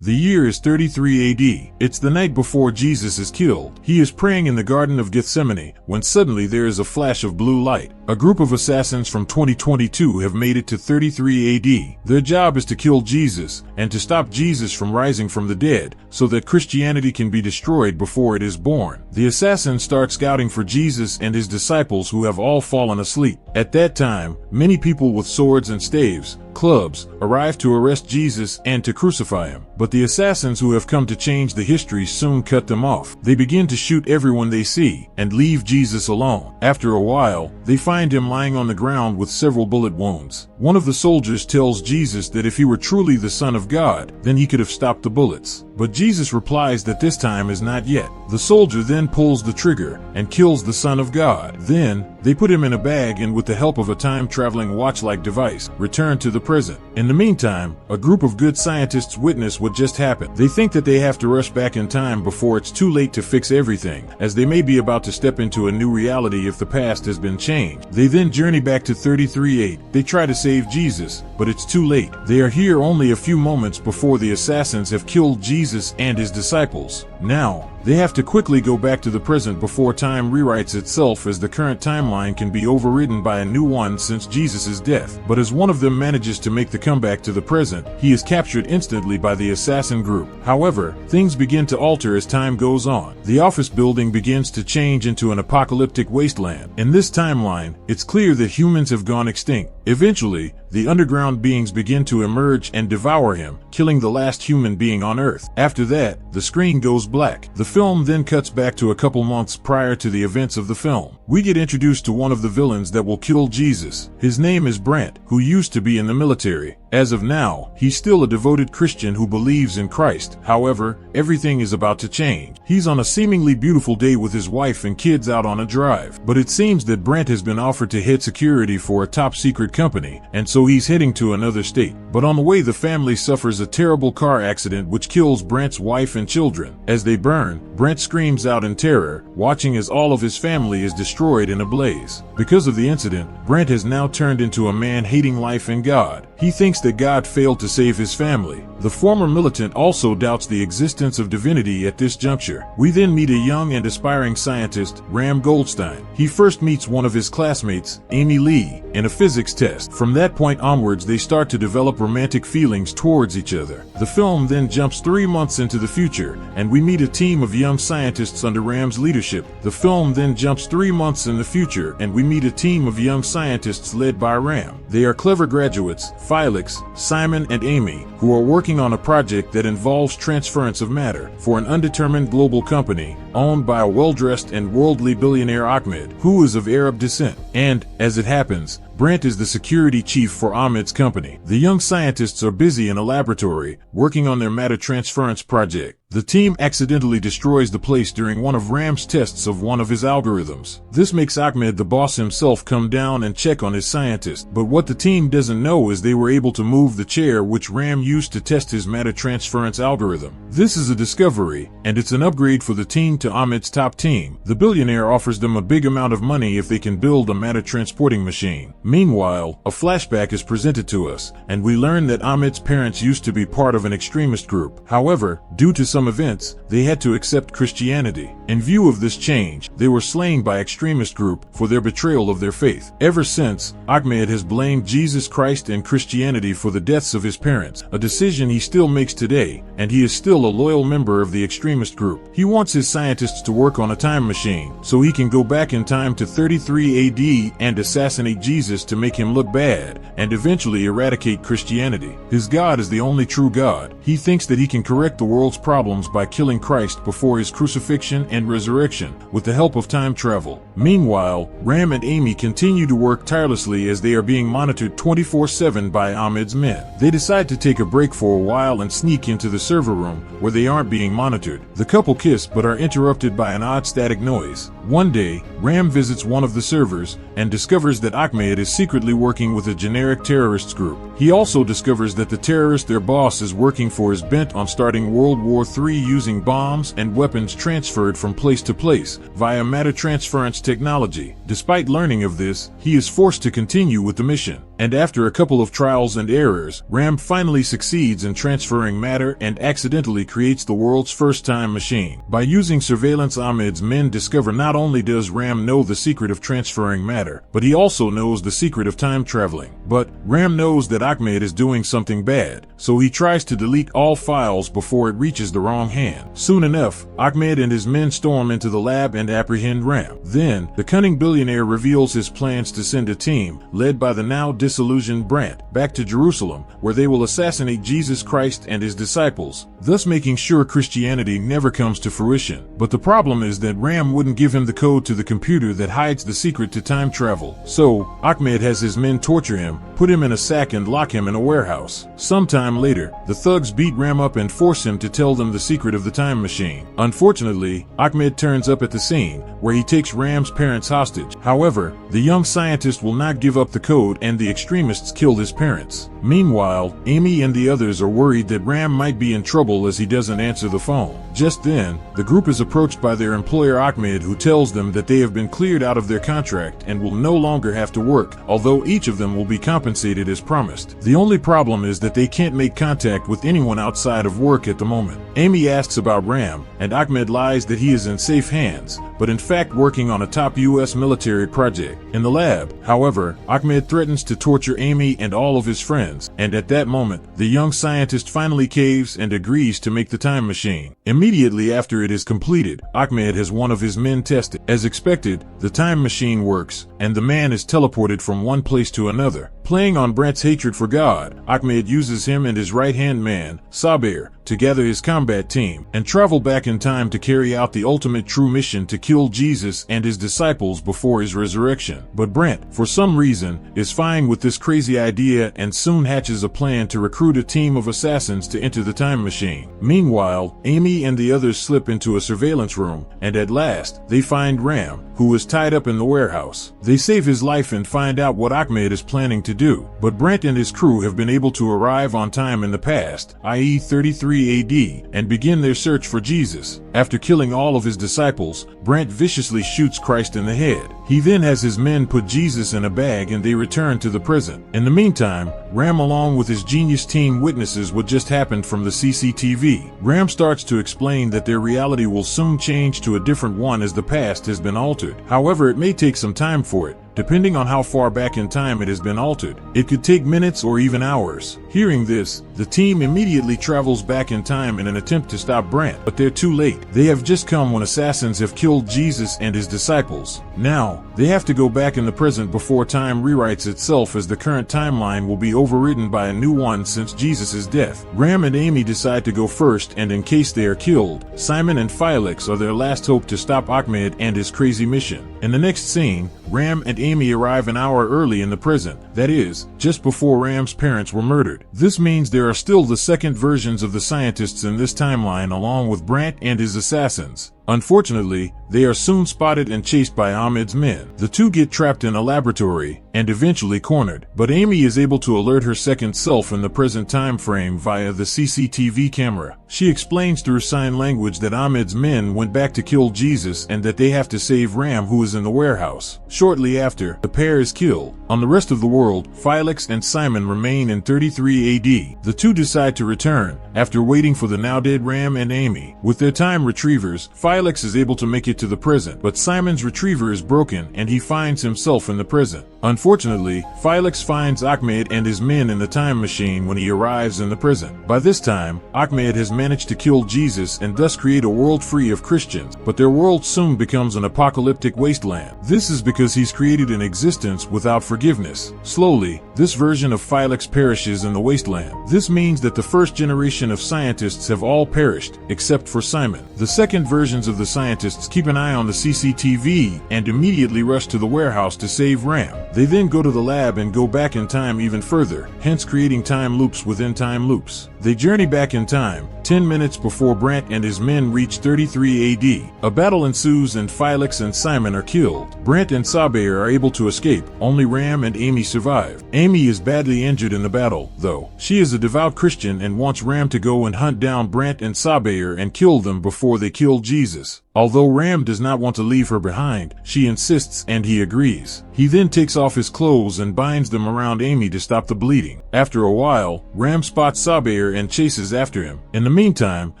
The year is 33 AD. It's the night before Jesus is killed. He is praying in the Garden of Gethsemane when suddenly there is a flash of blue light. A group of assassins from 2022 have made it to 33 AD. Their job is to kill Jesus and to stop Jesus from rising from the dead so that Christianity can be destroyed before it is born. The assassins start scouting for Jesus and his disciples who have all fallen asleep. At that time, many people with swords and staves, clubs, arrive to arrest Jesus and to crucify him. But the assassins who have come to change the history soon cut them off. They begin to shoot everyone they see and leave Jesus alone. After a while, they find him lying on the ground with several bullet wounds. One of the soldiers tells Jesus that if he were truly the Son of God, then he could have stopped the bullets. But Jesus replies that this time is not yet. The soldier then pulls the trigger and kills the Son of God. Then, they put him in a bag and with the help of a time-traveling watch-like device, return to the present. In the meantime, a group of good scientists witness what just happened. They think that they have to rush back in time before it's too late to fix everything, as they may be about to step into a new reality if the past has been changed. They then journey back to 33 AD. They try to save Jesus, but it's too late. They are here only a few moments before the assassins have killed Jesus and his disciples. Now, they have to quickly go back to the present before time rewrites itself, as the current timeline can be overridden by a new one since Jesus' death. But as one of them manages to make the comeback to the present, he is captured instantly by the assassin group. However, things begin to alter as time goes on. The office building begins to change into an apocalyptic wasteland. In this timeline, it's clear that humans have gone extinct. Eventually, the underground beings begin to emerge and devour him, killing the last human being on Earth. After that, the screen goes black. The film then cuts back to a couple months prior to the events of the film. We get introduced to one of the villains that will kill Jesus. His name is Brent, who used to be in the military. As of now, he's still a devoted Christian who believes in Christ. However, everything is about to change. He's on a seemingly beautiful day with his wife and kids out on a drive. But it seems that Brent has been offered to head security for a top-secret company, and so he's heading to another state. But on the way, the family suffers a terrible car accident which kills Brent's wife and children. As they burn, Brent screams out in terror, watching as all of his family is destroyed in a blaze. Because of the incident, Brent has now turned into a man hating life and God. He thinks that God failed to save his family. The former militant also doubts the existence of divinity at this juncture. We then meet a young and aspiring scientist, Ram Goldstein. He first meets one of his classmates, Amy Lee, in a physics test. From that point onwards, they start to develop romantic feelings towards each other. The film then jumps 3 months into the future, and we meet a team of young scientists under Ram's leadership. The film then jumps 3 months in the future, and we meet a team of young scientists led by Ram. They are clever graduates, Felix, Simon, and Amy, who are working on a project that involves transference of matter for an undetermined global company owned by a well-dressed and worldly billionaire Ahmed, who is of Arab descent. And, as it happens, Brent is the security chief for Ahmed's company. The young scientists are busy in a laboratory, working on their matter transference project. The team accidentally destroys the place during one of Ram's tests of one of his algorithms. This makes Ahmed, the boss himself, come down and check on his scientist. But what the team doesn't know is they were able to move the chair which Ram used to test his matter transference algorithm. This is a discovery, and it's an upgrade for the team to Ahmed's top team. The billionaire offers them a big amount of money if they can build a matter transporting machine. Meanwhile, a flashback is presented to us, and we learn that Ahmed's parents used to be part of an extremist group. However, due to some events, they had to accept Christianity. In view of this change, they were slain by extremist group for their betrayal of their faith. Ever since, Ahmed has blamed Jesus Christ and Christianity for the deaths of his parents, a decision he still makes today, and he is still a loyal member of the extremist group. He wants his scientists to work on a time machine, so he can go back in time to 33 AD and assassinate Jesus to make him look bad, and eventually eradicate Christianity. His God is the only true God. He thinks that he can correct the world's problems by killing Christ before his crucifixion and resurrection, with the help of time travel. Meanwhile, Ram and Amy continue to work tirelessly as they are being monitored 24/7 by Ahmed's men. They decide to take a break for a while and sneak into the server room, where they aren't being monitored. The couple kiss but are interrupted interrupted by an odd static noise. One day, Ram visits one of the servers and discovers that Ahmed is secretly working with a generic terrorists group. He also discovers that the terrorist their boss is working for is bent on starting World War III using bombs and weapons transferred from place to place via matter transference technology. Despite learning of this, he is forced to continue with the mission. And after a couple of trials and errors, Ram finally succeeds in transferring matter and accidentally creates the world's first time machine. By using surveillance, Ahmed's men discover not only does Ram know the secret of transferring matter, but he also knows the secret of time traveling. But Ram knows that Ahmed is doing something bad, so he tries to delete all files before it reaches the wrong hand. Soon enough, Ahmed and his men storm into the lab and apprehend Ram. Then, the cunning billionaire reveals his plans to send a team, led by the now disillusioned Brant, back to Jerusalem, where they will assassinate Jesus Christ and his disciples, thus making sure Christianity never comes to fruition. But the problem is that Ram wouldn't give him the code to the computer that hides the secret to time travel. So, Ahmed has his men torture him, put him in a sack and lock him in a warehouse. Sometime later, the thugs beat Ram up and force him to tell them the secret of the time machine. Unfortunately, Ahmed turns up at the scene, where he takes Ram's parents hostage. However, the young scientist will not give up the code and the extremists kill his parents. Meanwhile, Amy and the others are worried that Ram might be in trouble as he doesn't answer the phone. Just then, the group is approached by their employer Ahmed, who tells them that they have been cleared out of their contract and will no longer have to work, although each of them will be compensated as promised. The only problem is that they can't make contact with anyone outside of work at the moment. Amy asks about Ram, and Ahmed lies that he is in safe hands, but in fact working on a top U.S. military project. In the lab, however, Ahmed threatens to torture Amy and all of his friends, and at that moment, the young scientist finally caves and agrees to make the time machine. Immediately after it is completed, Ahmed has one of his men tested. As expected, the time machine works, and the man is teleported from one place to another. Playing on Brant's hatred for God, Ahmed uses him and his right-hand man, Sabir, to gather his combat team and travel back in time to carry out the ultimate true mission to kill Jesus and his disciples before his resurrection. But Brant, for some reason, is fine with this crazy idea and soon hatches a plan to recruit a team of assassins to enter the time machine. Meanwhile, Amy and the others slip into a surveillance room, and at last, they find Ram, who is tied up in the warehouse. They save his life and find out what Ahmed is planning to do. But Brant and his crew have been able to arrive on time in the past, i.e. 33 AD, and begin their search for Jesus. After killing all of his disciples, Brant viciously shoots Christ in the head. He then has his men put Jesus in a bag and they return to the prison. In the meantime, Ram along with his genius team witnesses what just happened from the CCTV. Ram starts to explain that their reality will soon change to a different one as the past has been altered. However, it may take some time for it. Depending on how far back in time it has been altered, it could take minutes or even hours. Hearing this, the team immediately travels back in time in an attempt to stop Brant, but they're too late. They have just come when assassins have killed Jesus and his disciples. Now, they have to go back in the present before time rewrites itself, as the current timeline will be overwritten by a new one since Jesus' death. Ram and Amy decide to go first, and in case they are killed, Simon and Felix are their last hope to stop Ahmed and his crazy mission. In the next scene, Ram and Amy arrive an hour early in the prison, that is, just before Ram's parents were murdered. This means there are still the second versions of the scientists in this timeline along with Brant and his assassins. Unfortunately, they are soon spotted and chased by Ahmed's men. The two get trapped in a laboratory and eventually cornered, but Amy is able to alert her second self in the present time frame via the CCTV camera. She explains through sign language that Ahmed's men went back to kill Jesus and that they have to save Ram, who is in the warehouse. Shortly after, the pair is killed. On the rest of the world, Felix and Simon remain in 33 AD. The two decide to return, after waiting for the now dead Ram and Amy. With their time retrievers, Felix is able to make it to the present, but Simon's retriever is broken and he finds himself in the present. Unfortunately, Felix finds Ahmed and his men in the time machine when he arrives in the present. By this time, Ahmed has managed to kill Jesus and thus create a world free of Christians, but their world soon becomes an apocalyptic wasteland. This is because he's created an existence without forgiveness. Slowly, this version of Felix perishes in the wasteland. This means that the first generation of scientists have all perished, except for Simon. The second versions of the scientists keep an eye on the CCTV and immediately rush to the warehouse to save Ram. They then go to the lab and go back in time even further, hence creating time loops within time loops. They journey back in time, 10 minutes before Brant and his men reach 33 AD. A battle ensues and Felix and Simon are killed. Brant and Saber are able to escape, only Ram and Amy survive. Amy is badly injured in the battle, though. She is a devout Christian and wants Ram to go and hunt down Brant and Saber and kill them before they kill Jesus. Although Ram does not want to leave her behind, she insists and he agrees. He then takes off his clothes and binds them around Amy to stop the bleeding. After a while, Ram spots Saber and chases after him. In the meantime,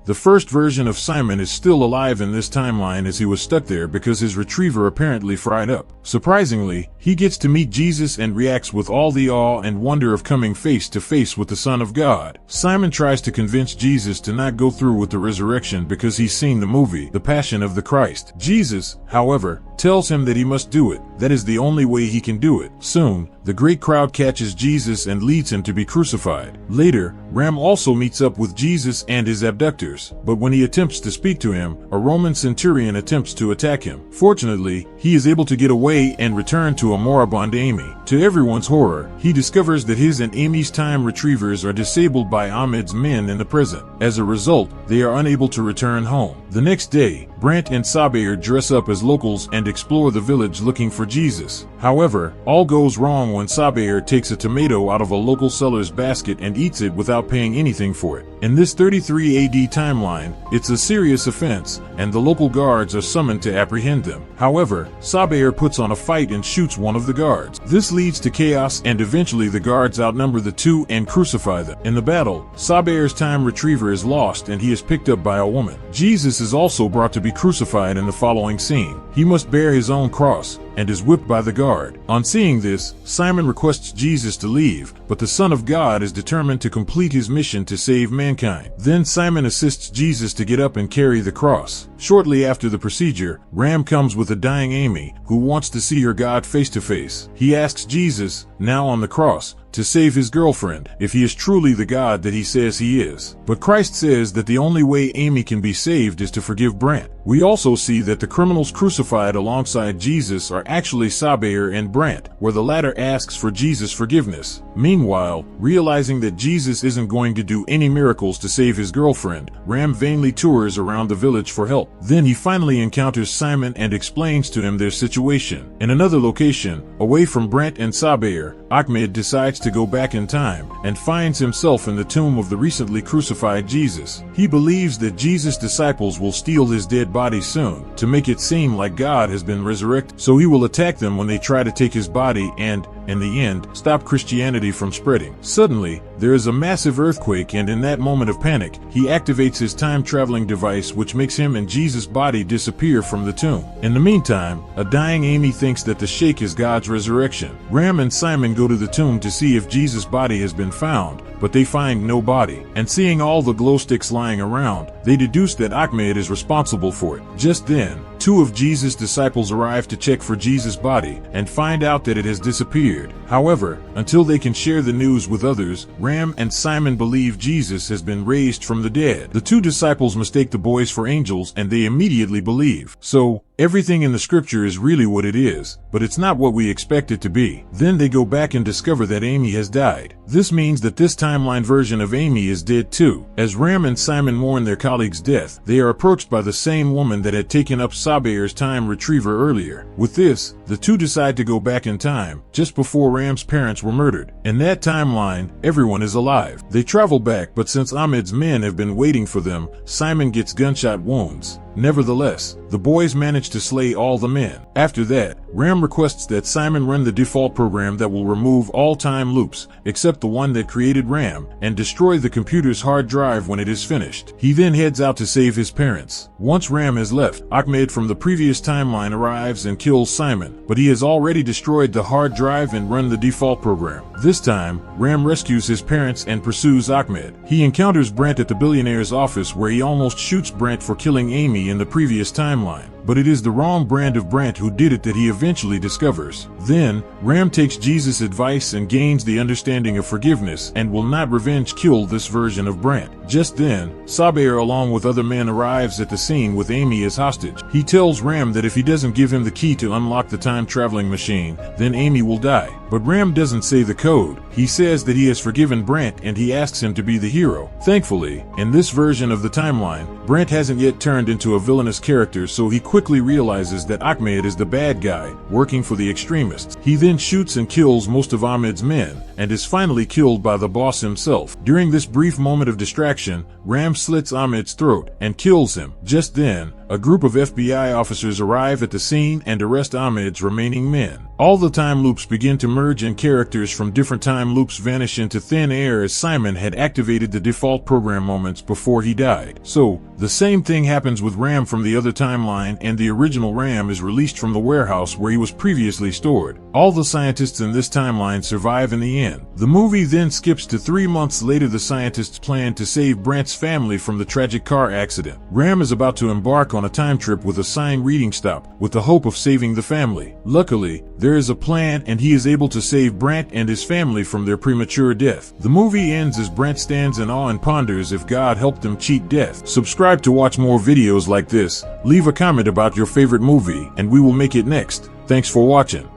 the first version of Simon is still alive in this timeline as he was stuck there because his retriever apparently fried up. Surprisingly, he gets to meet Jesus and reacts with all the awe and wonder of coming face to face with the Son of God. Simon tries to convince Jesus to not go through with the resurrection because he's seen the movie, The Passion of the Christ. Jesus, however, tells him that he must do it. That is the only way he can do it. Soon, the great crowd catches Jesus and leads him to be crucified. Later, Ram also meets up with Jesus and his abductors, but when he attempts to speak to him, a Roman centurion attempts to attack him. Fortunately, he is able to get away and return to a moribund Amy. To everyone's horror, he discovers that his and Amy's time retrievers are disabled by Ahmed's men in the present. As a result, they are unable to return home. The next day, Brant and Saber dress up as locals and explore the village looking for Jesus. However, all goes wrong when Saber takes a tomato out of a local seller's basket and eats it without paying anything for it. In this 33 AD timeline, it's a serious offense, and the local guards are summoned to apprehend them. However, Saber puts on a fight and shoots one of the guards. This leads to chaos and eventually the guards outnumber the two and crucify them. In the battle, Saber's time retriever is lost and he is picked up by a woman. Jesus is also brought to be crucified in the following scene. He must bear his own cross and is whipped by the guard. On seeing this, Simon requests Jesus to leave, but the Son of God is determined to complete his mission to save mankind. Then Simon assists Jesus to get up and carry the cross. Shortly after the procedure, Ram comes with a dying Amy, who wants to see her God face to face. He asks Jesus, now on the cross, to save his girlfriend, if he is truly the God that he says he is. But Christ says that the only way Amy can be saved is to forgive Brant. We also see that the criminals crucified alongside Jesus are actually Saber and Brant, where the latter asks for Jesus' forgiveness. Meanwhile, realizing that Jesus isn't going to do any miracles to save his girlfriend, Ram vainly tours around the village for help. Then he finally encounters Simon and explains to him their situation. In another location, away from Brant and Saber, Ahmed decides to go back in time and finds himself in the tomb of the recently crucified Jesus. He believes that Jesus' disciples will steal his dead body soon to make it seem like God has been resurrected, so he will attack them when they try to take his body and, in the end, stop Christianity from spreading. Suddenly, there is a massive earthquake and in that moment of panic, he activates his time-traveling device which makes him and Jesus' body disappear from the tomb. In the meantime, a dying Amy thinks that the shake is God's resurrection. Ram and Simon go to the tomb to see if Jesus' body has been found, but they find no body. And seeing all the glow sticks lying around, they deduce that Ahmed is responsible for it. Just then, two of Jesus' disciples arrive to check for Jesus' body and find out that it has disappeared. However, until they can share the news with others, Ram and Simon believe Jesus has been raised from the dead. The two disciples mistake the boys for angels and they immediately believe. So, everything in the scripture is really what it is, but it's not what we expect it to be. Then they go back and discover that Amy has died. This means that this timeline version of Amy is dead too. As Ram and Simon mourn their colleague's death, they are approached by the same woman that had taken up Saber's time retriever earlier. With this, the two decide to go back in time, just before Ram's parents were murdered. In that timeline, everyone is alive. They travel back, but since Ahmed's men have been waiting for them, Simon gets gunshot wounds. Nevertheless, the boys manage to slay all the men. After that, Ram requests that Simon run the default program that will remove all time loops, except the one that created Ram, and destroy the computer's hard drive when it is finished. He then heads out to save his parents. Once Ram has left, Ahmed from the previous timeline arrives and kills Simon, but he has already destroyed the hard drive and run the default program. This time, Ram rescues his parents and pursues Ahmed. He encounters Brant at the billionaire's office where he almost shoots Brant for killing Amy in the previous timeline. But it is the wrong brand of Brant who did it that he eventually eventually discovers. Then, Ram takes Jesus' advice and gains the understanding of forgiveness and will not revenge kill this version of Brant. Just then, Saber along with other men arrives at the scene with Amy as hostage. He tells Ram that if he doesn't give him the key to unlock the time-traveling machine, then Amy will die. But Ram doesn't say the code. He says that he has forgiven Brant and he asks him to be the hero. Thankfully, in this version of the timeline, Brant hasn't yet turned into a villainous character, so he quickly realizes that Ahmed is the bad guy, working for the extremists. He then shoots and kills most of Ahmed's men, and is finally killed by the boss himself. During this brief moment of distraction, Ram slits Ahmed's throat and kills him. Just then, a group of FBI officers arrive at the scene and arrest Ahmed's remaining men. All the time loops begin to merge and characters from different time loops vanish into thin air as Simon had activated the default program moments before he died. So, the same thing happens with Ram from the other timeline, and the original Ram is released from the warehouse where he was previously stored. All the scientists in this timeline survive in the end. The movie then skips to 3 months later. The scientists plan to save Brant's family from the tragic car accident. Ram is about to embark on a time trip with a sign reading stop, with the hope of saving the family. Luckily, there is a plan and he is able to save Brant and his family from their premature death. The movie ends as Brant stands in awe and ponders if God helped him cheat death. Subscribe to watch more videos like this, leave a comment about your favorite movie, and we will make it next. Thanks for watching.